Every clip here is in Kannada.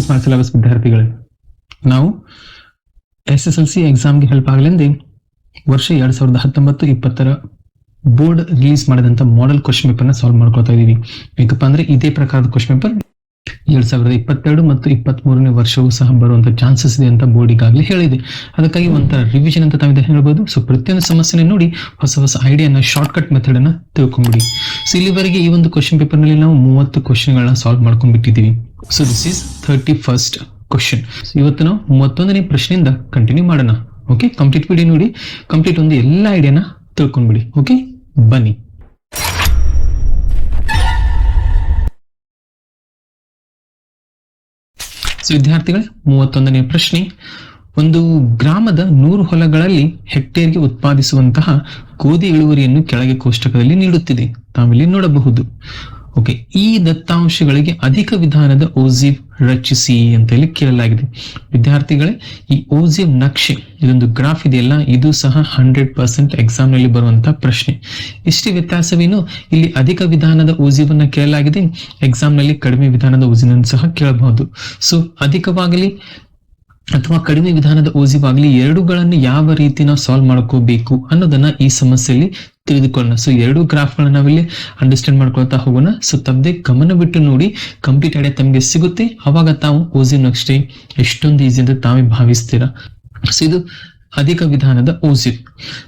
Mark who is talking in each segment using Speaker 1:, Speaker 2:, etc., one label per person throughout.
Speaker 1: ಸ್ಮಾರ್ಟ್ ಸಿಲೆಬಸ್ ವಿದ್ಯಾರ್ಥಿಗಳೇ, ನಾವು SSLC ಎಕ್ಸಾಮ್ಗೆ ಹೆಲ್ಪ್ ಆಗಲೆಂದೇ ವರ್ಷ 2019-20 ಬೋರ್ಡ್ ರಿಲೀಸ್ ಮಾಡಿದಂತ ಮಾಡೆಲ್ ಕ್ವಶನ್ ಪೇಪರ್ ನ ಸಾಲ್ವ್ ಮಾಡ್ಕೊಳ್ತಾ ಇದೀವಿ. ಯಾಕಪ್ಪ ಅಂದ್ರೆ ಇದೇ ಪ್ರಕಾರದ ಕ್ವಶನ್ ಪೇಪರ್ 2022 ಮತ್ತು 23ನೇ ವರ್ಷವೂ ಸಹ ಬರುವಂತ ಚಾನ್ಸಸ್ ಇದೆ ಅಂತ ಬೋರ್ಡ್ ಈಗಾಗಲೇ ಹೇಳಿದೆ. ಅದಕ್ಕಾಗಿ ಒಂಥರ ರಿವಿಷನ್ ಅಂತ ತಾವಿದೆ ಹೇಳ್ಬೋದು. ಸೊ ಪ್ರತಿಯೊಂದು ಸಮಸ್ಯೆನ ನೋಡಿ ಹೊಸ ಐಡಿಯಾನ ಶಾರ್ಟ್ ಕಟ್ ಮೆಥಡ್ ಅನ್ನ ತಿಳ್ಕೊಂಡ್ಬಿಡಿ. ಸೊ ಇಲ್ಲಿವರೆಗೆ ಈ ಒಂದು ಕ್ವಶನ್ ಪೇಪರ್ ನಲ್ಲಿ ನಾವು 30 ಕ್ವಶನ್ಗಳನ್ನ ಸಾಲ್ವ್ ಮಾಡ್ಕೊಂಡ್ಬಿಟ್ಟಿದೀವಿ. So this is 31st question. ಇವತ್ತು ನಾವು 31ನೇ ಪ್ರಶ್ನೆಯಿಂದ ಕಂಟಿನ್ಯೂ ಮಾಡೋಣ. ಓಕೆ, ಕಂಪ್ಲೀಟ್ ವಿಡಿಯೋ ನೋಡಿ, ಕಂಪ್ಲೀಟ್ ಒಂದು ಎಲ್ಲ ಐಡಿಯಾನ ತಿಳ್ಕೊಂಡ್ಬಿಡಿ. ಓಕೆ, ಬನ್ನಿ. ಸೊ ವಿದ್ಯಾರ್ಥಿಗಳೇ, 31ನೇ ಪ್ರಶ್ನೆ. ಒಂದು ಗ್ರಾಮದ 100 ಹೊಲಗಳಲ್ಲಿ ಹೆಕ್ಟೇರ್ಗೆ ಉತ್ಪಾದಿಸುವಂತಹ ಗೋಧಿ ಇಳುವರಿಯನ್ನು ಕೆಳಗೆ ಕೋಷ್ಟಕದಲ್ಲಿ ನೀಡುತ್ತಿದೆ. ತಾವಿಲ್ಲಿ ನೋಡಬಹುದು. ಓಕೆ, ಈ ದತ್ತಾಂಶಗಳಿಗೆ ಅಧಿಕ ವಿಧಾನದ ಓಜಿವ್ ರಚಿಸಿ ಅಂತ ಹೇಳಿ ಕೇಳಲಾಗಿದೆ. ವಿದ್ಯಾರ್ಥಿಗಳೇ, ಈ ಓಜಿವ್ ನಕ್ಷೆ ಇದೊಂದು ಗ್ರಾಫ್ ಇದೆಯಲ್ಲ, ಇದು ಸಹ 100% ಎಕ್ಸಾಮ್ ನಲ್ಲಿ ಬರುವಂತಹ ಪ್ರಶ್ನೆ. ಇಷ್ಟೇ ವ್ಯತ್ಯಾಸವೇನು, ಇಲ್ಲಿ ಅಧಿಕ ವಿಧಾನದ ಓಜಿವ್ ಅನ್ನ ಕೇಳಲಾಗಿದೆ, ಎಕ್ಸಾಮ್ ನಲ್ಲಿ ಕಡಿಮೆ ವಿಧಾನದ ಓಜಿವ್ ಸಹ ಕೇಳಬಹುದು. ಸೊ ಅಧಿಕವಾಗಲಿ ಅಥವಾ ಕಡಿಮೆ ವಿಧಾನದ ಓಜಿವ್ ಆಗಲಿ, ಎರಡುಗಳನ್ನು ಯಾವ ರೀತಿ ನಾವು ಸಾಲ್ವ್ ಮಾಡ್ಕೋಬೇಕು ಅನ್ನೋದನ್ನ ಈ ಸಮಸ್ಯೆಯಲ್ಲಿ ತಿಳಿದುಕೊಳ್ಳೋಣ. ಸೊ ಎರಡು ಗ್ರಾಫ್ ಗಳನ್ನ ನಾವಿಲ್ಲಿ ಅಂಡರ್ಸ್ಟ್ಯಾಂಡ್ ಮಾಡ್ಕೊಳ್ತಾ ಹೋಗೋಣ. ಸೊ ತಪ್ಪದೆ ಗಮನ ಬಿಟ್ಟು ನೋಡಿ, ಕಂಪ್ಲೀಟ್ ಐಡಿಯಾ ತಮಗೆ ಸಿಗುತ್ತೆ. ಅವಾಗ ತಾವು ಓಜಿವ್ ನಕ್ಷೆ ಎಷ್ಟೊಂದು ಈಸಿ ಅಂತ ತಾವೇ ಭಾವಿಸ್ತೀರಾ. ಸೊ ಇದು ಅಧಿಕ ವಿಧಾನದ ಓಜಿವ್.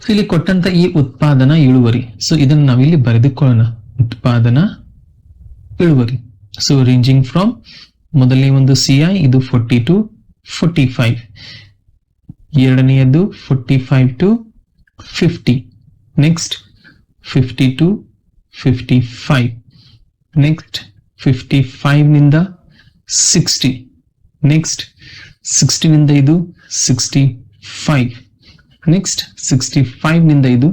Speaker 1: ಸೊ ಇಲ್ಲಿ ಕೊಟ್ಟಂತ ಈ ಉತ್ಪಾದನಾ ಇಳುವರಿ, ಸೊ ಇದನ್ನ ನಾವಿಲ್ಲಿ ಬರೆದುಕೊಳ್ಳೋಣ. ಉತ್ಪಾದನಾ ಇಳುವರಿ. ಸೊ ರೇಂಜಿಂಗ್ ಫ್ರಮ್ ಮೊದಲನೇ ಒಂದು CI ಇದು 40 to 45, ಎರಡನೆಯದು 45 to 50, ನೆಕ್ಸ್ಟ್ 50 to 55, ನೆಕ್ಸ್ಟ್ 55 ನಿಂದ 60, ನೆಕ್ಸ್ಟ್ 60 ನಿಂದ ಇದು 65, ನೆಕ್ಸ್ಟ್ 65 ನಿಂದ ಇದು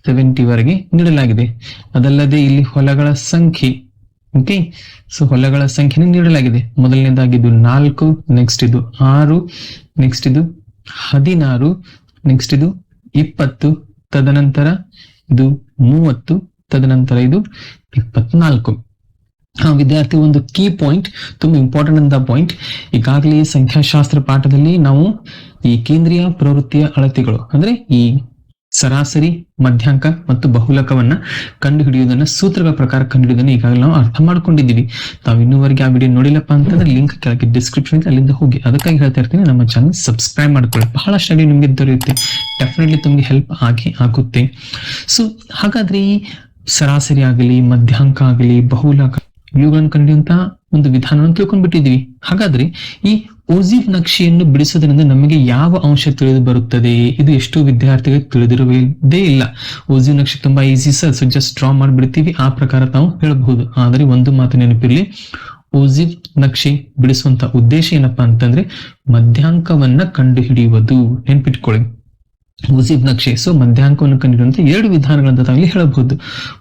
Speaker 1: 70 ವರೆಗೆ ನೀಡಲಾಗಿದೆ. ಅದಲ್ಲದೆ ಇಲ್ಲಿ ಹೊಲಗಳ ಸಂಖ್ಯೆ, ಓಕೆ, ಸೊ ಹೊಲಗಳ ಸಂಖ್ಯೆನ ನೀಡಲಾಗಿದೆ. ಮೊದಲನೇದಾಗಿ ಇದು 4, ನೆಕ್ಸ್ಟ್ ಇದು 6, ನೆಕ್ಸ್ಟ್ ಇದು 16, ನೆಕ್ಸ್ಟ್ ಇದು 20, ತದನಂತರ ಇದು 30, ತದನಂತರ ಇದು 24. ವಿದ್ಯಾರ್ಥಿ, ಒಂದು ಕೀ ಪಾಯಿಂಟ್, ತುಂಬಾ ಇಂಪಾರ್ಟೆಂಟ್ ಅಂತ ಪಾಯಿಂಟ್. ಈಗಾಗಲೇ ಸಂಖ್ಯಾಶಾಸ್ತ್ರ ಪಾಠದಲ್ಲಿ ನಾವು ಈ ಕೇಂದ್ರೀಯ ಪ್ರವೃತ್ತಿಯ ಅಳತೆಗಳು ಅಂದ್ರೆ ಈ ಸರಾಸರಿ, ಮಧ್ಯಾಂಕ ಮತ್ತು ಬಹುಲಕವನ್ನ ಕಂಡುಹಿಡಿಯುವುದನ್ನ ಸೂತ್ರಗಳ ಪ್ರಕಾರ ಕಂಡುಹಿಡಿಯುವುದನ್ನ ಈಗಾಗಲೇ ನಾವು ಅರ್ಥ ಮಾಡ್ಕೊಂಡಿದ್ದೀವಿ. ತಾವು ಇನ್ನೂವರೆಗೆ ಆ ವಿಡಿಯೋ ನೋಡಿಲ್ಲಪ್ಪ ಅಂತಂದ್ರೆ ಲಿಂಕ್ ಕೆಳಗೆ ಡಿಸ್ಕ್ರಿಪ್ಷನ್ ಅಲ್ಲಿಂದ ಹೋಗಿ. ಅದಕ್ಕಾಗಿ ಹೇಳ್ತಾ ಇರ್ತೀನಿ, ನಮ್ಮ ಚಾನಲ್ ಸಬ್ಸ್ಕ್ರೈಬ್ ಮಾಡ್ಕೊಳ್ಳಿ. ಬಹಳಷ್ಟು ಐಡಿಯಾ ನಿಮ್ಗೆ ದೊರೆಯುತ್ತೆ, ಡೆಫಿನೆಟ್ಲಿ ತಮಗೆ ಹೆಲ್ಪ್ ಆಗುತ್ತೆ. ಸೊ ಹಾಗಾದ್ರೆ ಈ ಸರಾಸರಿ ಆಗಲಿ, ಮಧ್ಯಾಂಕ ಆಗಲಿ, ಬಹುಲಕ ಇವುಗಳನ್ನು ಕಂಡುಹಿಡಿಯುವಂತಹ ಒಂದು ವಿಧಾನವನ್ನು ತಿಳ್ಕೊಂಡ್ಬಿಟ್ಟಿದೀವಿ. ಹಾಗಾದ್ರೆ ಈ ಓಜಿವ್ ನಕ್ಷೆಯನ್ನು ಬಿಡಿಸೋದ್ರಿಂದ ನಮಗೆ ಯಾವ ಅಂಶ ತಿಳಿದು ಬರುತ್ತದೆ? ಇದು ಎಷ್ಟು ವಿದ್ಯಾರ್ಥಿಗಳಿಗೆ ತಿಳಿದಿರುವುದೇ ಇಲ್ಲ. ಓಜಿವ್ ನಕ್ಷೆ ತುಂಬಾ easy sir, so just draw ಮಾಡಿಬಿಡ್ತೀವಿ, ಆ ಪ್ರಕಾರ ನಾವು ಹೇಳಬಹುದು. ಆದ್ರೆ ಒಂದು ಮಾತು ನೆನಪಿರ್ಲಿ, ಓಜಿವ್ ನಕ್ಷೆ ಬಿಡಿಸುವಂತ ಉದ್ದೇಶ ಏನಪ್ಪಾ ಅಂತಂದ್ರೆ ಮಧ್ಯಾಂಕವನ್ನ ಕಂಡುಹಿಡಿಯುವುದು. ನೆನ್ಪಿಟ್ಕೊಳ್ಳಿ, ಓಜಿವ್ ನಕ್ಷೆ. ಸೊ ಮಧ್ಯಾಂಕವನ್ನು ಕಂಡುಹಿಡಿಯುವಂತ 2 ವಿಧಾನಗಳಂತ ತಾವಿಲ್ಲಿ ಹೇಳಬಹುದು.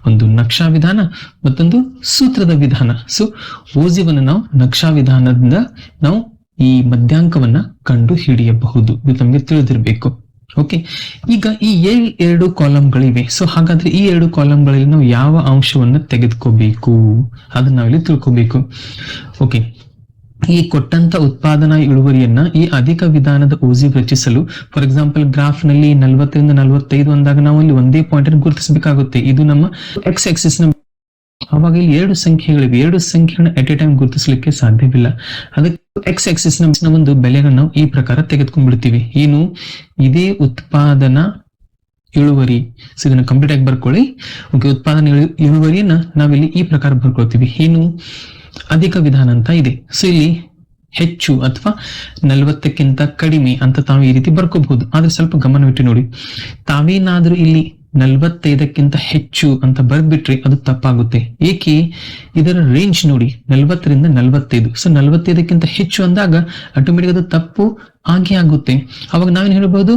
Speaker 1: ಒಂದು ನಕ್ಷಾ ವಿಧಾನ, ಮತ್ತೊಂದು ಸೂತ್ರದ ವಿಧಾನ. ಸೊ ಓಜಿವ್ ಅನ್ನು ನಾವು ನಕ್ಷಾ ವಿಧಾನದಿಂದ ನಾವು ಈ ಮಧ್ಯಾಂಕವನ್ನ ಕಂಡು ಹಿಡಿಯಬಹುದು. ಇದು ನಮಗೆ ತಿಳಿದಿರಬೇಕು. ಓಕೆ, ಈಗ ಈ 2 ಕಾಲಂಗಳಿವೆ. ಸೊ ಹಾಗಾದ್ರೆ ಈ 2 ಕಾಲಂಗಳಲ್ಲಿ ನಾವು ಯಾವ ಅಂಶವನ್ನ ತೆಗೆದುಕೋಬೇಕು ಅದನ್ನ ನಾವಿಲ್ಲಿ ತಿಳ್ಕೋಬೇಕು. ಓಕೆ, ಈ ಕೊಟ್ಟಂತ ಉತ್ಪಾದನಾ ಇಳುವರಿಯನ್ನ ಈ ಅಧಿಕ ವಿಧಾನದ ಓಜಿವ್ ರಚಿಸಲು, ಫಾರ್ ಎಕ್ಸಾಂಪಲ್ ಗ್ರಾಫ್ ನಲ್ಲಿ 40 ರಿಂದ 45 ಅಂದಾಗ ನಾವು ಅಲ್ಲಿ ಒಂದೇ ಪಾಯಿಂಟ್ ಅನ್ನು ಗುರುತಿಸಬೇಕಾಗುತ್ತೆ. ಇದು ನಮ್ಮ ಎಕ್ಸ್ ಆಕ್ಸಿಸ್ ನ. ಅವಾಗ ಇಲ್ಲಿ 2 ಸಂಖ್ಯೆಗಳಿವೆ, 2 ಸಂಖ್ಯೆಗಳನ್ನ ಎಟ್ ಎ ಟೈಮ್ ಗುರುತಿಸಲಿಕ್ಕೆ ಸಾಧ್ಯವಿಲ್ಲ. ಅದಕ್ಕೆ ಎಕ್ಸ್ ಆಕ್ಸಿಸ್ ನ ಒಂದು ಬೆಲೆಗಳನ್ನ ನಾವು ಈ ಪ್ರಕಾರ ತೆಗೆದುಕೊಂಡ್ಬಿಡ್ತೀವಿ. ಏನು, ಇದೇ ಉತ್ಪಾದನಾ ಇಳುವರಿ. ಸೊ ಇದನ್ನ ಕಂಪ್ಲೀಟ್ ಆಗಿ ಬರ್ಕೊಳ್ಳಿ. ಓಕೆ, ಉತ್ಪಾದನಾ ಇಳುವರಿಯನ್ನ ನಾವಿಲ್ಲಿ ಈ ಪ್ರಕಾರ ಬರ್ಕೊಳ್ತೀವಿ. ಏನು, ಅಧಿಕ ವಿಧಾನ ಅಂತ ಇದೆ. ಸೊ ಇಲ್ಲಿ ಹೆಚ್ಚು ಅಥವಾ 40ಕ್ಕಿಂತ ಕಡಿಮೆ ಅಂತ ತಾವು ಈ ರೀತಿ ಬರ್ಕೋಬಹುದು. ಆದ್ರೆ ಸ್ವಲ್ಪ ಗಮನವಿಟ್ಟು ನೋಡಿ, ತಾವೇನಾದ್ರೂ ಇಲ್ಲಿ 45ಕ್ಕಿಂತ ಹೆಚ್ಚು ಅಂತ ಬರ್ಬಿಟ್ರೆ ಅದು ತಪ್ಪಾಗುತ್ತೆ. ಏಕೆ, ಇದರ ರೇಂಜ್ ನೋಡಿ 40 ರಿಂದ 45. ಸೊ 45ಕ್ಕಿಂತ ಹೆಚ್ಚು ಅಂದಾಗ ಆಟೋಮೆಟಿಕ್ ಅದು ತಪ್ಪು ಆಗೇ ಆಗುತ್ತೆ. ಅವಾಗ ನಾವೇನ್ ಹೇಳ್ಬಹುದು,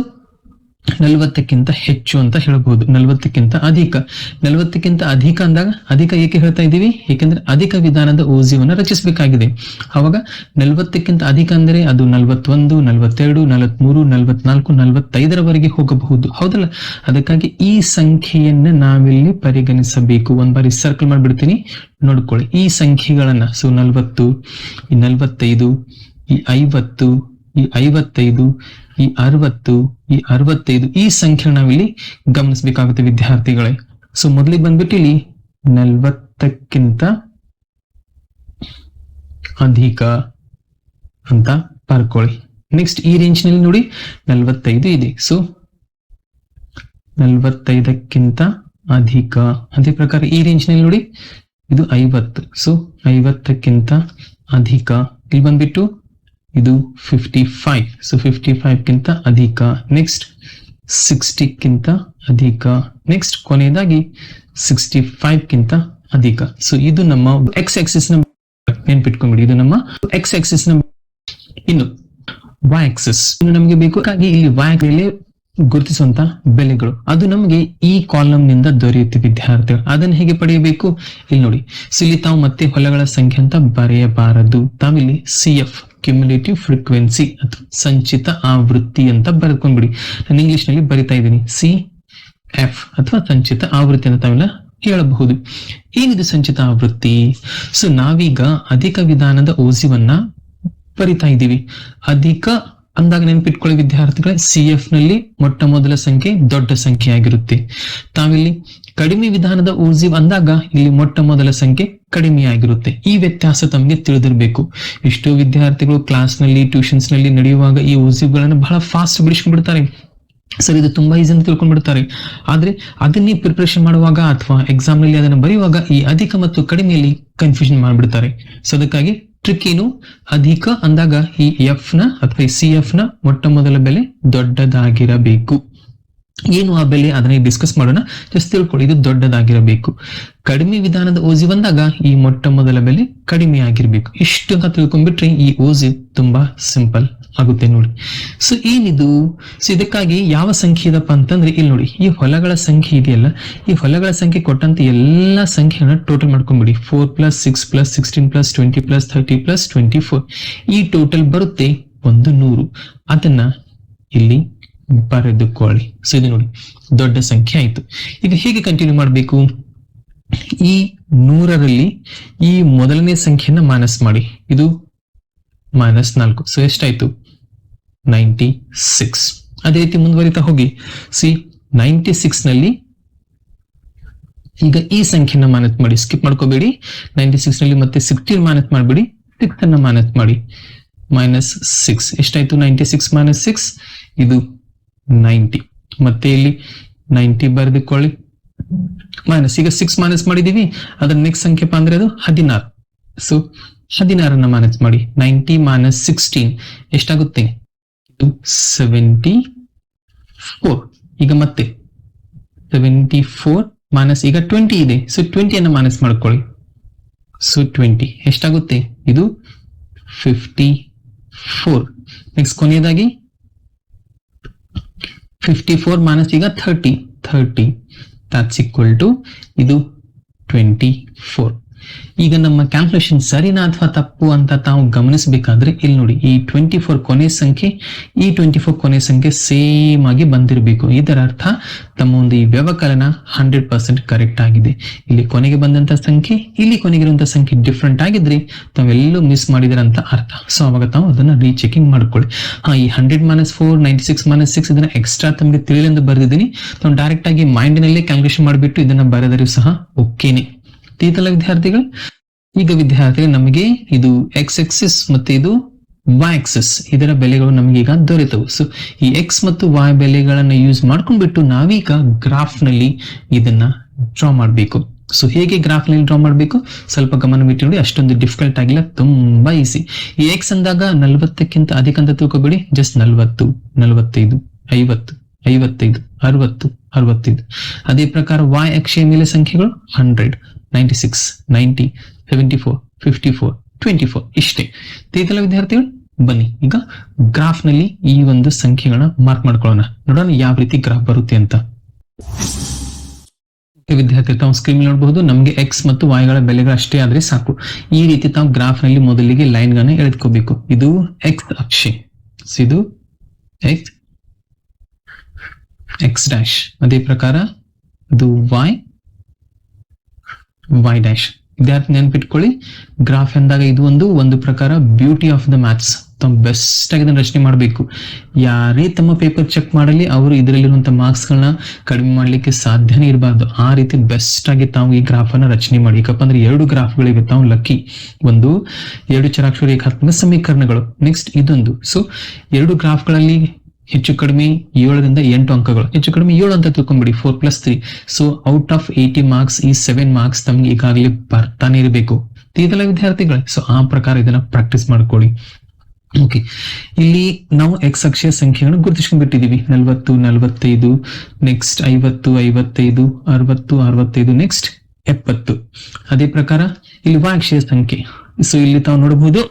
Speaker 1: 40ಕ್ಕಿಂತ ಹೆಚ್ಚು ಅಂತ ಹೇಳಬಹುದು. 40ಕ್ಕಿಂತ ಅಧಿಕ, 40ಕ್ಕಿಂತ ಅಧಿಕ ಅಂದಾಗ ಅಧಿಕ ಏಕೆ ಹೇಳ್ತಾ ಇದ್ದೀವಿ? ಏಕೆಂದ್ರೆ ಅಧಿಕ ವಿಧಾನದ ಓಜಿವನ್ನ ರಚಿಸಬೇಕಾಗಿದೆ. ಅವಾಗ 40ಕ್ಕಿಂತ ಅಧಿಕ ಅಂದ್ರೆ ಅದು 41, 42, 43, 44, 45ರವರೆಗೆ ಹೋಗಬಹುದು, ಹೌದಲ್ಲ? ಅದಕ್ಕಾಗಿ ಈ ಸಂಖ್ಯೆಯನ್ನ ನಾವಿಲ್ಲಿ ಪರಿಗಣಿಸಬೇಕು. ಒಂದ್ ಬಾರಿ ಸರ್ಕಲ್ ಮಾಡ್ಬಿಡ್ತೀನಿ, ನೋಡ್ಕೊಳ್ಳಿ ಈ ಸಂಖ್ಯೆಗಳನ್ನ. ಸೊ 40, 45, ಈ 50, ಈ 55, ಈ 60, ಈ 65 ಈ ಸಂಖ್ಯೆ ನಾವಿಲ್ಲಿ ಗಮನಿಸಬೇಕಾಗುತ್ತೆ ವಿದ್ಯಾರ್ಥಿಗಳೇ. ಸೊ ಮೊದಲಿಗೆ ಬಂದ್ಬಿಟ್ಟು ಇಲ್ಲಿ 40ಕ್ಕಿಂತ ಅಧಿಕ ಅಂತ ಬರ್ಕೊಳ್ಳಿ. ನೆಕ್ಸ್ಟ್ ಈ ರೇಂಜ್ ನಲ್ಲಿ ನೋಡಿ 45 ಇದೆ. ಸೊ 45ಕ್ಕಿಂತ ಅಧಿಕ. ಅದೇ ಪ್ರಕಾರ ಈ ರೇಂಜ್ ನಲ್ಲಿ ನೋಡಿ ಇದು 50. ಸೊ 50ಕ್ಕಿಂತ ಅಧಿಕ. ಇಲ್ಲಿ ಬಂದ್ಬಿಟ್ಟು ಇದು 55. ಸೊ 55ಕ್ಕಿಂತ ಅಧಿಕ. ನೆಕ್ಸ್ಟ್ 60ಕ್ಕಿಂತ ಅಧಿಕ. ನೆಕ್ಸ್ಟ್ ಕೊನೆಯದಾಗಿ 65ಕ್ಕಿಂತ ಅಧಿಕ. ಸೊ ಇದು ನಮ್ಮ ಎಕ್ಸ್ ಆಕ್ಸಿಸ್ ನ ನೆನ್ಪಿಟ್ಕೊಂಡ್ಬಿಡಿ, ಇದು ನಮ್ಮ ಎಕ್ಸ್ ಆಕ್ಸಿಸ್ ನ. ಇನ್ನು ವೈ ಆಕ್ಸಿಸ್ ನಮಗೆ ಬೇಕು. ಹಾಗಾಗಿ ಇಲ್ಲಿ ವೈ ಮೇಲೆ ಗುರುತಿಸುವಂತ ಬೆಲೆಗಳು ಅದು ನಮಗೆ ಈ ಕಾಲಮ್ ನಿಂದ ದೊರೆಯುತ್ತೆ ವಿದ್ಯಾರ್ಥಿಗಳು. ಅದನ್ನು ಹೇಗೆ ಪಡೆಯಬೇಕು ಇಲ್ಲಿ ನೋಡಿ. ಸೊ ಇಲ್ಲಿ ತಾವು ಮತ್ತೆ ಹೊಲಗಳ ಸಂಖ್ಯೆ ಅಂತ ಬರೆಯಬಾರದು. ತಾವಿಲ್ಲಿ CF ಕ್ಯುಮ್ಯುಲೇಟಿವ್ ಫ್ರೀಕ್ವೆನ್ಸಿ ಅಥವಾ ಸಂಚಿತ ಆವೃತ್ತಿ ಅಂತ ಬರ್ಕೊಂಡ್ಬಿಡಿ. ನಾನು ಇಂಗ್ಲಿಷ್ ನಲ್ಲಿ ಬರಿತಾ ಇದ್ದೀನಿ CF ಅಥವಾ ಸಂಚಿತ ಆವೃತ್ತಿ ಅಂತ ತಾವೆಲ್ಲ ಹೇಳಬಹುದು. ಏನಿದು ಸಂಚಿತ ಆವೃತ್ತಿ? ಸೊ ನಾವೀಗ ಅಧಿಕ ವಿಧಾನದ ಓಜಿವನ್ನ ಬರಿತಾ ಇದ್ದೀವಿ. ಅಧಿಕ ಅಂದಾಗ ನೆನಪಿಟ್ಕೊಳ್ಳಿ ವಿದ್ಯಾರ್ಥಿಗಳೇ, CF ನಲ್ಲಿ ಮೊಟ್ಟ ಮೊದಲ ಸಂಖ್ಯೆ ದೊಡ್ಡ ಸಂಖ್ಯೆ ಆಗಿರುತ್ತೆ. ತಾವಿಲ್ಲಿ ಕಡಿಮೆ ವಿಧಾನದ ಓಜಿವ್ ಅಂದಾಗ ಇಲ್ಲಿ ಮೊಟ್ಟ ಮೊದಲ ಸಂಖ್ಯೆ ಕಡಿಮೆ ಆಗಿರುತ್ತೆ. ಈ ವ್ಯತ್ಯಾಸ ತಮಗೆ ತಿಳಿದಿರಬೇಕು. ಎಷ್ಟೋ ವಿದ್ಯಾರ್ಥಿಗಳು ಕ್ಲಾಸ್ ನಲ್ಲಿ ಟ್ಯೂಷನ್ಸ್ ನಲ್ಲಿ ನಡೆಯುವಾಗ ಈ ಓಜಿವ್ಗಳನ್ನು ಬಹಳ ಫಾಸ್ಟ್ ಬಿಡಿಸ್ಬಿಡ್ತಾರೆ. ಸರ್ ಇದು ತುಂಬಾ ಈಸಿ ಅಂತ ತಿಳ್ಕೊಂಡ್ಬಿಡ್ತಾರೆ. ಆದ್ರೆ ಅದನ್ನೇ ಪ್ರಿಪರೇಷನ್ ಮಾಡುವಾಗ ಅಥವಾ ಎಕ್ಸಾಮ್ ನಲ್ಲಿ ಅದನ್ನು ಬರೆಯುವಾಗ ಈ ಅಧಿಕ ಮತ್ತು ಕಡಿಮೆಯಲ್ಲಿ ಕನ್ಫ್ಯೂಷನ್ ಮಾಡ್ಬಿಡ್ತಾರೆ. ಸೊ ಅದಕ್ಕಾಗಿ ಟ್ರಿಕ್ ಏನು? ಅಧಿಕ ಅಂದಾಗ ಈ F ನ ಅಥವಾ ಈ CF ನ ಮೊಟ್ಟ ಮೊದಲ ಬೆಲೆ ದೊಡ್ಡದಾಗಿರಬೇಕು. ಏನು ಆ ಬೆಲೆ ಅದನ್ನ ಡಿಸ್ಕಸ್ ಮಾಡೋಣ. ಜಸ್ಟ್ ತಿಳ್ಕೊಳ್ಳಿ, ಇದು ದೊಡ್ಡದಾಗಿರಬೇಕು. ಕಡಿಮೆ ವಿಧಾನದ ಓಜಿ ಬಂದಾಗ ಈ ಮೊಟ್ಟ ಮೊದಲ ಬೆಲೆ ಕಡಿಮೆ ಆಗಿರ್ಬೇಕು. ಇಷ್ಟು ಅಂತ ತಿಳ್ಕೊಂಡ್ಬಿಟ್ರೆ ಈ ಓಜಿ ತುಂಬಾ ಸಿಂಪಲ್ ಆಗುತ್ತೆ ನೋಡಿ. ಸೊ ಏನಿದು? ಸೊ ಇದಕ್ಕಾಗಿ ಯಾವ ಸಂಖ್ಯೆ ಇದಪ್ಪ ಅಂತಂದ್ರೆ ಇಲ್ಲಿ ನೋಡಿ, ಈ ಹೊಲಗಳ ಸಂಖ್ಯೆ ಇದೆಯಲ್ಲ, ಈ ಹೊಲಗಳ ಸಂಖ್ಯೆ ಕೊಟ್ಟಂತ ಎಲ್ಲಾ ಸಂಖ್ಯೆಗಳನ್ನ ಟೋಟಲ್ ಮಾಡ್ಕೊಂಡ್ಬಿಡಿ. 4 + 6 + 16 + 20 + 30 + 24 ಈ ಟೋಟಲ್ ಬರುತ್ತೆ 100. ಅದನ್ನ ಇಲ್ಲಿ ಬರೆದುಕೊಳ್ಳಿ. ಸೊ ಇದು ನೋಡಿ ದೊಡ್ಡ ಸಂಖ್ಯೆ ಆಯ್ತು. ಈಗ ಹೇಗೆ ಕಂಟಿನ್ಯೂ ಮಾಡಬೇಕು? ಈ 100ರಲ್ಲಿ ಈ ಮೊದಲನೇ ಸಂಖ್ಯೆಯನ್ನ ಮೈನಸ್ ಮಾಡಿ. ಇದು -4. ಸೊ ಎಷ್ಟಾಯ್ತು? 96. ಅದೇ ರೀತಿ ಮುಂದುವರಿತಾ ಹೋಗಿ. ಸಿ 96 ನಲ್ಲಿ ಈಗ ಈ ಸಂಖ್ಯೆನ ಮೈನಸ್ ಮಾಡಿ, ಸ್ಕಿಪ್ ಮಾಡ್ಕೋಬೇಡಿ. 96 ನಲ್ಲಿ ಮತ್ತೆ 16 ಮೈನಸ್ ಮಾಡ್ಬಿಡಿ, 6 ಅನ್ನ ಮೈನಸ್ ಮಾಡಿ. -6 ಎಷ್ಟಾಯ್ತು? 96 - 6 ಇದು 90. ಮತ್ತೆ ಇಲ್ಲಿ 90 ಬರೆದುಕೊಳ್ಳಿ. ಮೈನಸ್ ಈಗ 6 ಮೈನಸ್ ಮಾಡಿದೀವಿ. ಅದರ ನೆಕ್ಸ್ಟ್ ಸಂಖ್ಯೆ ಅಂದ್ರೆ ಅದು 16. ಸೊ 16 ಮೈನಸ್ ಮಾಡಿ. 90 - 16 ಎಷ್ಟಾಗುತ್ತೆ? 74. ಈಗ ಮತ್ತೆ 74 ಮೈನಸ್ ಈಗ 20 ಇದೆ. ಸೊ 20 ಮೈನಸ್ ಮಾಡ್ಕೊಳ್ಳಿ. ಸೊ 20 ಎಷ್ಟಾಗುತ್ತೆ? ಇದು 54. ನೆಕ್ಸ್ಟ್ ಕೊನೆಯದಾಗಿ 54 ಮೈನಸ್ ಈಗ 30 that's equal to ಇದು 24. ಈಗ ನಮ್ಮ ಕ್ಯಾಲ್ಕುಲೇಷನ್ ಸರಿನಾ ಅಥವಾ ತಪ್ಪು ಅಂತ ತಾವು ಗಮನಿಸಬೇಕಾದ್ರೆ ಇಲ್ಲಿ ನೋಡಿ, ಈ 24 ಕೊನೆ ಸಂಖ್ಯೆ, ಈ 24 ಕೊನೆ ಸಂಖ್ಯೆ ಸೇಮ್ ಆಗಿ ಬಂದಿರಬೇಕು. ಇದರ ಅರ್ಥ ತಮ್ಮ ಒಂದು ಈ ವ್ಯವಕಲನ 100% ಕರೆಕ್ಟ್ ಆಗಿದೆ. ಇಲ್ಲಿ ಕೊನೆಗೆ ಬಂದಂತ ಸಂಖ್ಯೆ, ಇಲ್ಲಿ ಕೊನೆಗಿರುವಂತಹ ಸಂಖ್ಯೆ ಡಿಫ್ರೆಂಟ್ ಆಗಿದ್ರೆ ತಾವೆಲ್ಲೂ ಮಿಸ್ ಮಾಡಿದ್ರ ಅಂತ ಅರ್ಥ. ಸೊ ಅವಾಗ ತಾವು ಅದನ್ನ ರೀಚೆಕಿಂಗ್ ಮಾಡ್ಕೊಳ್ಳಿ. ಈ 100 - 4 96 - 6 ಇದನ್ನ ಎಕ್ಸ್ಟ್ರಾ ತಮಗೆ ತಿಳಿಯಲೆಂದು ಬರೆದಿದ್ದೀನಿ. ತಾವು ಡೈರೆಕ್ಟ್ ಆಗಿ ಮೈಂಡ್ ನಲ್ಲೇ ಕ್ಯಾಲ್ಕುಲೇಷನ್ ಮಾಡಿಬಿಟ್ಟು ಇದನ್ನ ಬರೆದರೂ ಸಹ ಓಕೆನೆ. ತಿಳಿತಲ್ಲ ವಿದ್ಯಾರ್ಥಿಗಳು? ಈಗ ವಿದ್ಯಾರ್ಥಿಗಳು ನಮಗೆ ಇದು ಎಕ್ಸ್ ಆಕ್ಸಿಸ್ ಮತ್ತೆ ಇದು ವೈ ಆಕ್ಸಿಸ್ ಇದರ ಬೆಲೆಗಳು ನಮಗೆ ಈಗ ದೊರೆತವು. ಸೊ ಈ ಎಕ್ಸ್ ಮತ್ತು ವೈ ಬೆಲೆಗಳನ್ನ ಯೂಸ್ ಮಾಡ್ಕೊಂಡ್ಬಿಟ್ಟು ನಾವೀಗ ಗ್ರಾಫ್ ನಲ್ಲಿ ಇದನ್ನ ಡ್ರಾ ಮಾಡಬೇಕು. ಸೊ ಹೇಗೆ ಗ್ರಾಫ್ ನಲ್ಲಿ ಡ್ರಾ ಮಾಡಬೇಕು ಸ್ವಲ್ಪ ಗಮನ ಬಿಟ್ಟು ನೋಡಿ. ಅಷ್ಟೊಂದು ಡಿಫಿಕಲ್ಟ್ ಆಗಿಲ್ಲ, ತುಂಬಾ ಈಸಿ. ಈ ಎಕ್ಸ್ ಅಂದಾಗ 40ಕ್ಕಿಂತ ಅಧಿಕ ಅಂತ ತಿಳ್ಕೊಬೇಡಿ. ಜಸ್ಟ್ 40 45 50 55 60 65. ಅದೇ ಪ್ರಕಾರ ವೈ ಅಕ್ಷೆಯ ಮೇಲೆ ಸಂಖ್ಯೆಗಳು 100 96 90 74 54 24 ಇಷ್ಟೇ. ತಿಳಿತಲ್ಲ ವಿದ್ಯಾರ್ಥಿಗಳು? ಬನ್ನಿ ಈಗ ಗ್ರಾಫ್ ನಲ್ಲಿ ಈ ಒಂದು ಸಂಖ್ಯೆಗಳನ್ನ ಮಾರ್ಕ್ ಮಾಡ್ಕೊಳ್ಳೋಣ. ನೋಡೋಣ ಯಾವ ರೀತಿ ಗ್ರಾಫ್ ಬರುತ್ತೆ ಅಂತ. ವಿದ್ಯಾರ್ಥಿ ತಾವು ಸ್ಕ್ರೀನ್ ನೋಡಬಹುದು. ನಮಗೆ ಎಕ್ಸ್ ಮತ್ತು ವೈ ಗಳ ಬೆಲೆಗಳು ಅಷ್ಟೇ ಆದ್ರೆ ಸಾಕು. ಈ ರೀತಿ ತಾವು ಗ್ರಾಫ್ ನಲ್ಲಿ ಮೊದಲಿಗೆ ಲೈನ್ ಗಳನ್ನ ಎಳೆದುಕೋಬೇಕು. ಇದು ಎಕ್ಸ್ ಅಕ್ಷೆ, ಇದು ಎಕ್ಸ್ ಡ್ಯಾಶ್. ಅದೇ ಪ್ರಕಾರ ಇದು ವೈ ಡ್ಯಾಶ್. ವಿದ್ಯಾರ್ಥಿ ನೆನ್ಪಿಟ್ಕೊಳ್ಳಿ, ಗ್ರಾಫ್ ಎಂದಾಗ ಇದು ಒಂದು ಪ್ರಕಾರ ಬ್ಯೂಟಿ ಆಫ್ ದ ಮ್ಯಾಥ್ಸ್. ತಾವು ಬೆಸ್ಟ್ ಆಗಿ ಇದನ್ನ ರಚನೆ ಮಾಡಬೇಕು. ಯಾರೇ ತಮ್ಮ ಪೇಪರ್ ಚೆಕ್ ಮಾಡಲಿ ಅವರು ಇದರಲ್ಲಿರುವಂತಹ ಮಾರ್ಕ್ಸ್ ಗಳನ್ನ ಕಡಿಮೆ ಮಾಡ್ಲಿಕ್ಕೆ ಸಾಧ್ಯನೇ ಇರಬಾರ್ದು. ಆ ರೀತಿ ಬೆಸ್ಟ್ ಆಗಿ ತಾವು ಈ ಗ್ರಾಫ್ ಅನ್ನ ರಚನೆ ಮಾಡಿ. ಯಾಕಪ್ಪ ಅಂದ್ರೆ 2 ಗ್ರಾಫ್ಗಳಿವೆ, ತಾವು ಲಕ್ಕಿ. ಒಂದು 2 ಚರಾಕ್ಷರ ರೇಖಾತ್ಮಕ ಸಮೀಕರಣಗಳು, ನೆಕ್ಸ್ಟ್ ಇದೊಂದು. ಸೊ 2 ಗ್ರಾಫ್ಗಳಲ್ಲಿ ಹೆಚ್ಚು ಕಡಿಮೆ 7ರಿಂದ 8 ಅಂಕಗಳು, ಹೆಚ್ಚು ಕಡಿಮೆ 7 ಅಂತ ತಿಳ್ಕೊಂಡ್ಬಿಡಿ, 4+3. ಸೊ ಔಟ್ ಆಫ್ 80 ಮಾರ್ಕ್ಸ್ ಈ 7 ಮಾರ್ಕ್ಸ್ ತಮ್ಗೆ ಈಗಾಗಲೇ ಬರ್ತಾನೆ ಇರಬೇಕು. ಇದೆಲ್ಲ ವಿದ್ಯಾರ್ಥಿಗಳೇ. ಸೊ ಆ ಪ್ರಕಾರ ಇದನ್ನ ಪ್ರಾಕ್ಟೀಸ್ ಮಾಡ್ಕೊಳ್ಳಿ. ಓಕೆ, ಇಲ್ಲಿ ನಾವು ಎಕ್ಸ್ ಅಕ್ಷೀಯ ಸಂಖ್ಯೆಗಳನ್ನು ಗುರುತಿಸ್ಕೊಂಡ್ಬಿಟ್ಟಿದೀವಿ. 40, 45, ನೆಕ್ಸ್ಟ್ 50, 55, 60, 65, ನೆಕ್ಸ್ಟ್ 70. ಅದೇ ಪ್ರಕಾರ ಇಲ್ಲಿ y ಅಕ್ಷೀಯ ಸಂಖ್ಯೆ. ಸೊ ಇಲ್ಲಿ ತಾವು ನೋಡಬಹುದು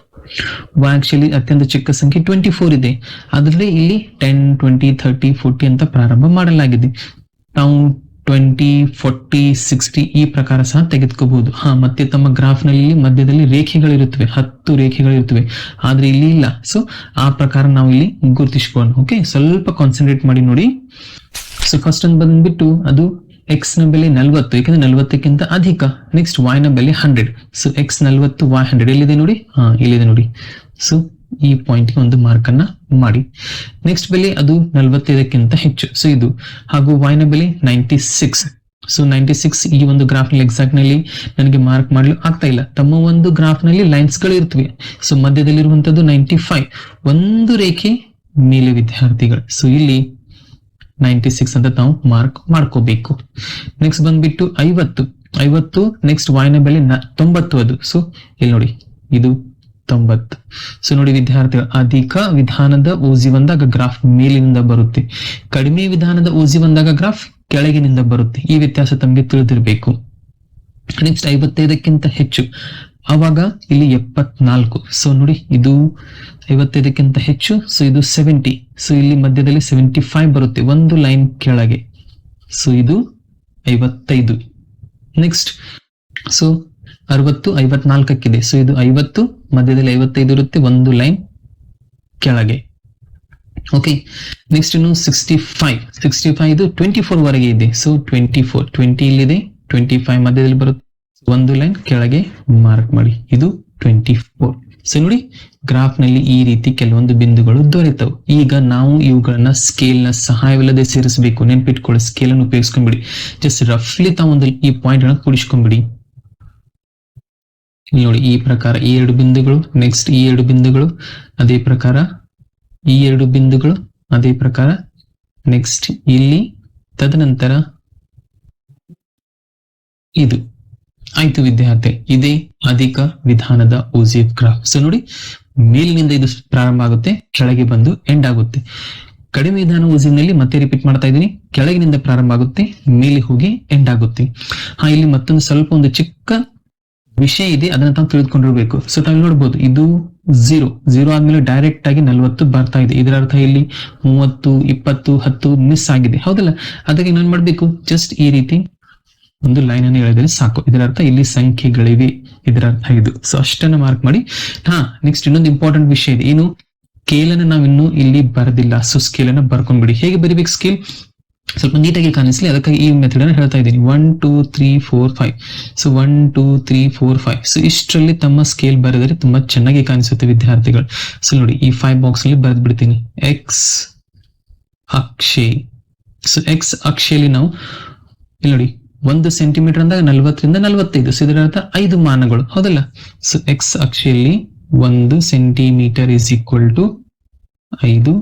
Speaker 1: y ಅಕ್ಷದಲ್ಲಿ ಅತ್ಯಂತ ಚಿಕ್ಕ ಸಂಖ್ಯೆ 24 ಇದೆ. ಅದರಲ್ಲಿ ಇಲ್ಲಿ 10, 20, 30, 40 ಅಂತ ಪ್ರಾರಂಭ ಮಾಡಲಾಗಿದೆ. ನಾವು 20, 40, 60 ಈ ಪ್ರಕಾರ ಸಹ ತೆಗೆದುಕೋಬಹುದು. ಮತ್ತೆ ತಮ್ಮ ಗ್ರಾಫ್ ನಲ್ಲಿ ಮಧ್ಯದಲ್ಲಿ ರೇಖೆಗಳಿರುತ್ತವೆ, 10 ರೇಖೆಗಳಿರುತ್ತವೆ, ಆದ್ರೆ ಇಲ್ಲಿ ಇಲ್ಲ. ಸೊ ಆ ಪ್ರಕಾರ ನಾವು ಇಲ್ಲಿ ಗುರುತಿಸಿಕೊಳ್ಳೋಣ. ಓಕೆ, ಸ್ವಲ್ಪ ಕಾನ್ಸಂಟ್ರೇಟ್ ಮಾಡಿ ನೋಡಿ. ಸೊ ಫಸ್ಟ್ ಒಂದು ಬಂದ್ಬಿಟ್ಟು ಅದು ಎಕ್ಸ್ ನ ಬೆಲೆ 40, ಯಾಕಂದ್ರೆ 40ಕ್ಕಿಂತ ಅಧಿಕ. ನೆಕ್ಸ್ಟ್ y ನ ಬೆಲೆ 100. ಸೊ ಎಕ್ಸ್ 40, y 100 ಎಲ್ಲಿದೆ ನೋಡಿ, ಇಲ್ಲಿದೆ ನೋಡಿ. ಸೊ ಈ ಪಾಯಿಂಟ್ ಗೆ ಒಂದು ಮಾರ್ಕ್ ಅನ್ನ ಮಾಡಿ. ನೆಕ್ಸ್ಟ್ ಬೆಲೆ ಅದು 45ಕ್ಕಿಂತ ಹೆಚ್ಚು, ಸೊ ಇದು. ಹಾಗೂ y ನ ಬೆಲೆ 96. ಸೊ 96 ಈ ಒಂದು ಗ್ರಾಫ್ ನಲ್ಲಿ ಎಕ್ಸಾಕ್ಟ್ ನಲ್ಲಿ ನನಗೆ ಮಾರ್ಕ್ ಮಾಡಲು ಆಗ್ತಾ ಇಲ್ಲ. ತಮ್ಮ ಒಂದು ಗ್ರಾಫ್ ನಲ್ಲಿ ಲೈನ್ಸ್ ಗಳು ಇರ್ತವೆ. ಸೊ ಮಧ್ಯದಲ್ಲಿರುವಂತದ್ದು 95, ಒಂದು ರೇಖೆ ಮೇಲೆ ವಿದ್ಯಾರ್ಥಿಗಳು. ಸೊ ಇಲ್ಲಿ 96 ಅಂತ ತಾವು ಮಾರ್ಕ್ ಮಾಡ್ಕೋಬೇಕು. ನೆಕ್ಸ್ಟ್ ಬಂದ್ಬಿಟ್ಟು 50. ನೆಕ್ಸ್ಟ್ y ನ ಬೆಲೆ 90 ಅದು. ಸೊ ಇಲ್ಲಿ ನೋಡಿ ಇದು 90. ಸೊ ನೋಡಿ ವಿದ್ಯಾರ್ಥಿಗಳು, ಅಧಿಕ ವಿಧಾನದ ಓಜಿ ಬಂದಾಗ ಗ್ರಾಫ್ ಮೇಲಿನಿಂದ ಬರುತ್ತೆ, ಕಡಿಮೆ ವಿಧಾನದ ಓಜಿ ಬಂದಾಗ ಗ್ರಾಫ್ ಕೆಳಗಿನಿಂದ ಬರುತ್ತೆ. ಈ ವ್ಯತ್ಯಾಸ ತಮಗೆ ತಿಳಿದಿರಬೇಕು. ನೆಕ್ಸ್ಟ್ 55ಕ್ಕಿಂತ ಹೆಚ್ಚು, ಅವಾಗ ಇಲ್ಲಿ 74. ಸೊ ನೋಡಿ ಇದು 55ಕ್ಕಿಂತ ಹೆಚ್ಚು. ಸೊ ಇದು 70. ಸೊ ಇಲ್ಲಿ ಮಧ್ಯದಲ್ಲಿ 75 ಬರುತ್ತೆ, ಒಂದು ಲೈನ್ ಕೆಳಗೆ. ಸೊ ಇದು 55. Next so 60 54ಕ್ಕಿದೆ. ಸೊ ಇದು 50, ಮಧ್ಯದಲ್ಲಿ 55 ಇರುತ್ತೆ, ಒಂದು ಲೈನ್ ಕೆಳಗೆ. ಓಕೆ, ನೆಕ್ಸ್ಟ್ ಇನ್ನು 65 ಇದು 24 ವರೆಗೆ ಇದೆ. ಸೊ 20 ಇಲ್ಲಿದೆ, 25 ಮಧ್ಯದಲ್ಲಿ ಬರುತ್ತೆ, ಒಂದು ಲೈನ್ ಕೆಳಗೆ ಮಾರ್ಕ್ ಮಾಡಿ. ಇದು 24. ಸೊ ನೋಡಿ ಗ್ರಾಫ್ ನಲ್ಲಿ ಈ ರೀತಿ ಕೆಲವೊಂದು ಬಿಂದುಗಳು ದೊರೆತವು. ಈಗ ನಾವು ಇವುಗಳನ್ನ ಸ್ಕೇಲ್ ನ ಸಹಾಯವಿಲ್ಲದೆ ಸೇರಿಸಬೇಕು. ನೆನ್ಪಿಟ್ಕೊಳ್ಳಿ, ಸ್ಕೇಲ್ ಅನ್ನು ಉಪಯೋಗಿಸ್ಕೊಂಡ್ಬಿಡಿ. ಜಸ್ಟ್ ರಫ್ಲಿ ತಾವು ಒಂದು ಈ ಪಾಯಿಂಟ್ ಗಳನ್ನ ಕೂಡಿಸ್ಕೊಂಡ್ಬಿಡಿ. ಇಲ್ಲಿ ನೋಡಿ ಈ ಪ್ರಕಾರ ಈ 2 ಬಿಂದುಗಳು, ನೆಕ್ಸ್ಟ್ ಈ 2 ಬಿಂದುಗಳು, ಅದೇ ಪ್ರಕಾರ ಈ 2 ಬಿಂದುಗಳು, ಅದೇ ಪ್ರಕಾರ ನೆಕ್ಸ್ಟ್ ಇಲ್ಲಿ, ತದನಂತರ ಇದು. ಆಯ್ತು ವಿದ್ಯಾರ್ಥಿ, ಇದೇ ಅಧಿಕ ವಿಧಾನದ ಓಜಿಎಫ್ ಗ್ರಾಫ್. ಸೊ ನೋಡಿ ಮೇಲಿನಿಂದ ಇದು ಪ್ರಾರಂಭ ಆಗುತ್ತೆ, ಕೆಳಗೆ ಬಂದು ಎಂಡ್ ಆಗುತ್ತೆ. ಕಡಿಮೆ ವಿಧಾನ ಓಜಿನಲ್ಲಿ ಮತ್ತೆ ರಿಪೀಟ್ ಮಾಡ್ತಾ ಇದ್ದೀನಿ, ಕೆಳಗಿನಿಂದ ಪ್ರಾರಂಭ ಆಗುತ್ತೆ, ಮೇಲೆ ಹೋಗಿ ಎಂಡ್ ಆಗುತ್ತೆ. ಇಲ್ಲಿ ಮತ್ತೊಂದು ಸ್ವಲ್ಪ ಒಂದು ಚಿಕ್ಕ ವಿಷಯ ಇದೆ, ಅದನ್ನ ತಾವು ತಿಳಿದುಕೊಂಡಿರ್ಬೇಕು. ಸೊ ತಾವು ನೋಡ್ಬೋದು, ಇದು 0 ಆದ್ಮೇಲೆ ಡೈರೆಕ್ಟ್ ಆಗಿ 40 ಬರ್ತಾ ಇದೆ. ಇದರ ಅರ್ಥ ಇಲ್ಲಿ 30, 20, 10 ಮಿಸ್ ಆಗಿದೆ, ಹೌದಲ್ಲ? ಅದಕ್ಕೆ ನಾನು ಮಾಡ್ಬೇಕು, ಜಸ್ಟ್ ಈ ರೀತಿ ಒಂದು ಲೈನ್ ಅನ್ನು ಹೇಳಿದ್ರೆ ಸಾಕು. ಇದರ ಅರ್ಥ ಇಲ್ಲಿ ಸಂಖ್ಯೆಗಳಿವೆ, ಇದರ ಅರ್ಥ ಇದು. ಸೊ ಅಷ್ಟನ್ನ ಮಾರ್ಕ್ ಮಾಡಿ. ನೆಕ್ಸ್ಟ್ ಇನ್ನೊಂದು ಇಂಪಾರ್ಟೆಂಟ್ ವಿಷಯ ಇದೆ, ಏನು? ಸ್ಕೇಲ್ ಅನ್ನ ನಾವಿನ್ನು ಇಲ್ಲಿ ಬರೆದಿಲ್ಲ. ಸೊ ಸ್ಕೇಲ್ ಅನ್ನ ಬರ್ಕೊಂಡ್ಬಿಡಿ. ಹೇಗೆ ಬರಿಬೇಕು ಸ್ಕೇಲ್? ಸ್ವಲ್ಪ ನೀಟಾಗಿ ಕಾಣಿಸ್ಲಿ, ಅದಕ್ಕಾಗಿ ಈ ಮೆಥಡ್ ಅನ್ನು ಹೇಳ್ತಾ ಇದ್ದೀನಿ. 1 2 3 4 5. ಸೊ 1 2 3 4 5. ಸೊ ಇಷ್ಟರಲ್ಲಿ ತಮ್ಮ ಸ್ಕೇಲ್ ಬರೆದರೆ ತುಂಬಾ ಚೆನ್ನಾಗಿ ಕಾಣಿಸುತ್ತೆ ವಿದ್ಯಾರ್ಥಿಗಳು. ಸೊ ನೋಡಿ ಈ 5 ಬಾಕ್ಸ್ ಅಲ್ಲಿ ಬರೆದು ಬಿಡ್ತೀನಿ. ಎಕ್ಸ್ ಅಕ್ಷೆ. ಸೊ ಎಕ್ಸ್ ಅಕ್ಷೆಯಲ್ಲಿ ನಾವು ಇಲ್ಲಿ ನೋಡಿ 1 ಸೆಂಟಿಮೀಟರ್ ಅಂದಾಗ 40ರಿಂದ 45. ಸೊ ಇದರ ಅರ್ಥ 5 ಮಾನಗಳು, ಹೌದಲ್ಲ? ಸೊ ಎಕ್ಸ್ ಅಕ್ಷೆಯಲ್ಲಿ 1 ಸೆಂಟಿಮೀಟರ್ ಇಸ್ ಈಕ್ವಲ್ ಟು 5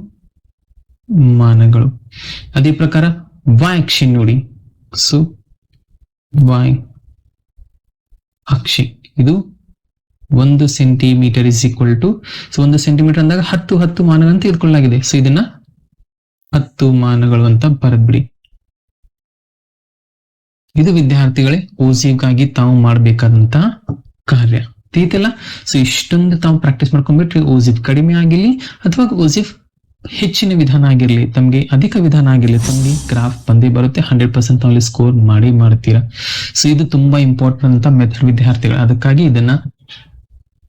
Speaker 1: ಮಾನಗಳು. ಅದೇ ಪ್ರಕಾರ y ಅಕ್ಷೆ ನೋಡಿ. ಸೊ y ಅಕ್ಷೆ ಇದು 1 centimetre is equal to, so 1 centimetre ಅಂದಾಗ 10 ಮಾನಗಳು ಅಂತ ತೆಗೆದುಕೊಳ್ಳಲಾಗಿದೆ. ಸೊ ಇದನ್ನ 10 ಮಾನಗಳು ಅಂತ ಬರೆದ್ಬಿಡಿ. ಇದು ವಿದ್ಯಾರ್ಥಿಗಳೇ ಓಜಿಗಾಗಿ ತಾವು ಮಾಡಬೇಕಾದಂತ ಕಾರ್ಯ ತಿಳಿತಲ್ಲ. ಸೊ ಇಷ್ಟೊಂದು ತಾವು ಪ್ರಾಕ್ಟೀಸ್ ಮಾಡ್ಕೊಂಡ್ಬಿಟ್ರೆ ಓಜಿಫ್ ಕಡಿಮೆ ಆಗಿರ್ಲಿ ಅಥವಾ ಓಜಿಫ್ ಹೆಚ್ಚಿನ ವಿಧಾನ ಆಗಿರ್ಲಿ, ತಮ್ಗೆ ಅಧಿಕ ವಿಧಾನ ಆಗಿರ್ಲಿ, ತಮ್ಗೆ ಗ್ರಾಫ್ ಬಂದೇ ಬರುತ್ತೆ. 100% ತಾವು ಸ್ಕೋರ್ ಮಾಡ್ತೀರಾ. ಸೊ ಇದು ತುಂಬಾ ಇಂಪಾರ್ಟೆಂಟ್ ಅಂತ ಮೆಥಡ್ ವಿದ್ಯಾರ್ಥಿಗಳು. ಅದಕ್ಕಾಗಿ ಇದನ್ನ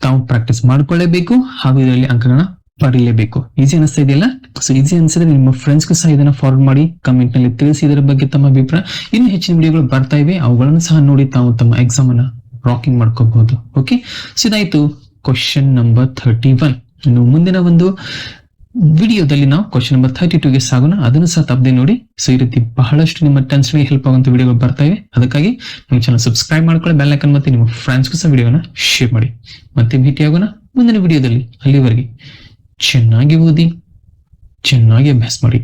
Speaker 1: ತಾವು ಪ್ರಾಕ್ಟೀಸ್ ಮಾಡ್ಕೊಳ್ಳೇಬೇಕು ಹಾಗೂ ಇದರಲ್ಲಿ ಅಂಕಗಳನ್ನ ಪಡಿಲೇಬೇಕು. ಈಸಿ ಅನಿಸ್ತಾ ಇದೆಯಲ್ಲ? ಸೊ ಈಸಿ ಅನ್ಸಿದ್ರೆ ನಿಮ್ಮ ಫ್ರೆಂಡ್ಸ್ಗೂ ಸಹ ಇದನ್ನ ಫಾರ್ವರ್ಡ್ ಮಾಡಿ, ಕಮೆಂಟ್ ನಲ್ಲಿ ತಿಳಿಸಿ ಇದರ ಬಗ್ಗೆ ತಮ್ಮ ಅಭಿಪ್ರಾಯ. ಇನ್ನು ಹೆಚ್ಚಿನ ವಿಡಿಯೋಗಳು ಬರ್ತಾ ಇವೆ, ಅವುಗಳನ್ನು ಸಹ ನೋಡಿ ತಾವು ತಮ್ಮ ಎಕ್ಸಾಮ್ ಅನ್ನ ರಾಕಿಂಗ್ ಮಾಡ್ಕೋಬಹುದು. ಓಕೆ, ಸೊ ಇದಾಯ್ತು ಕ್ವಶನ್ ನಂಬರ್ 31. ಇನ್ನು ಮುಂದಿನ ಒಂದು ವಿಡಿಯೋದಲ್ಲಿ ನಾವು ಕ್ವಶನ್ ನಂಬರ್ 32ಗೆ ಸಾಗೋಣ. ಅದನ್ನು ಸಹ ತಪ್ಪದೆ ನೋಡಿ. ಸೊ ಈ ರೀತಿ ಬಹಳಷ್ಟು ನಿಮ್ಮ ಟೆನ್ಸ್ಗೆ ಹೆಲ್ಪ್ ಆಗುವಂತ ವಿಡಿಯೋಗಳು ಬರ್ತಾ ಇವೆ. ಅದಕ್ಕಾಗಿ ನಿಮ್ಮ ಚಾನಲ್ ಸಬ್ಸ್ಕ್ರೈಬ್ ಮಾಡ್ಕೊಳ್ಳಿ, ಬೆಲ್ ಐಕಾನ್ ಮತ್ತೆ ನಿಮ್ಮ ಫ್ರೆಂಡ್ಸ್ಗೂ ಸಹ ವಿಡಿಯೋನ ಶೇರ್ ಮಾಡಿ. ಮತ್ತೆ ಭೇಟಿಯಾಗೋಣ ಮುಂದಿನ ವಿಡಿಯೋದಲ್ಲಿ. ಅಲ್ಲಿವರೆಗೆ ಚೆನ್ನಾಗಿ ಓದಿ, ಚೆನ್ನಾಗಿ ಅಭ್ಯಾಸ ಮಾಡಿ.